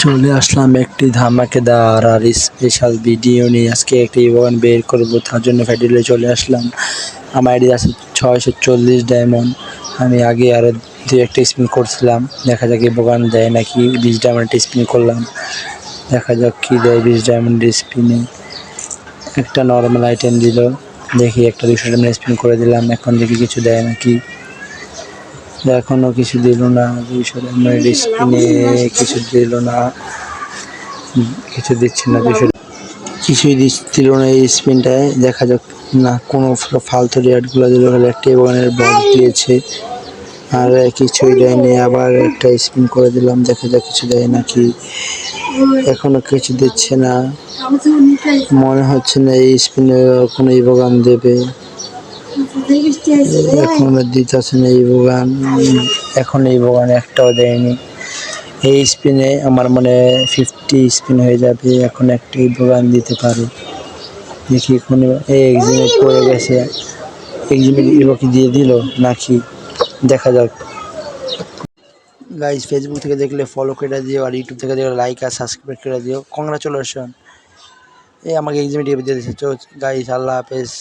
চলে আসলাম একটি ধামাকেদার আর special video নিয়ে। আজকে একটি ইভেন্ট বের করবো, তার জন্য ফ্যাডিলে চলে আসলাম। আমার আইডি আছে 640 ডায়মন্ড। আমি আগে আরও দু একটা স্পিন করছিলাম, দেখা যাক ইভেন্ট দেয় নাকি। 20 ডায়মন্ড স্পিন করলাম, দেখা যাক কী দেয় 20 ডায়মন্ড স্পিনে। একটা নর্মাল আইটেম দিল, দেখি একটা 200 ডায়মন্ড স্পিন করে দিলাম, এখন দেখি কিছু দেয় নাকি। এখনো কিছু দিল না, 200 ডায়মন্ড স্পিনে কিছু দিল না, কিছু দিচ্ছে না, কিছুই দিচ্ছিল না এই স্পিনটায়। দেখা যাক, না কোনো ফালতু রেয়ারগুলো দিল, একটা ওয়ানের বক্স দিয়েছে আর কিছুই দেয়নি। আবার একটা স্পিন করে দিলাম, দেখা যাক কিছু দেয় নাকি। এখনো কিছু দিচ্ছে না, মনে হচ্ছে না এই স্পিনে কোনো ইভোগান দেবে। এখনো দিতেছে না ইভোগান, এখন ইভোগান একটাও দেয়নি। এই স্পিনে আমার মনে 50 স্পিন হয়ে যাবে, এখন একটা ইভোগান দিতে পারে। দেখি কোনো এক্সিমেট পড়ে গেছে, এক্সিমেট ইভোকে দিয়ে দিল নাকি, দেখা যাক। গাইস, ফেসবুক থেকে দেখলে ফলো করে দিও, আর ইউটিউব থেকে দেখলে লাইক আর সাবস্ক্রাইব করে দিও। কংগ্রাচুলেশন, আমাকে এক্সিমেট দিয়ে দিয়েছে। গাইস, আল্লাহ হাফেজ।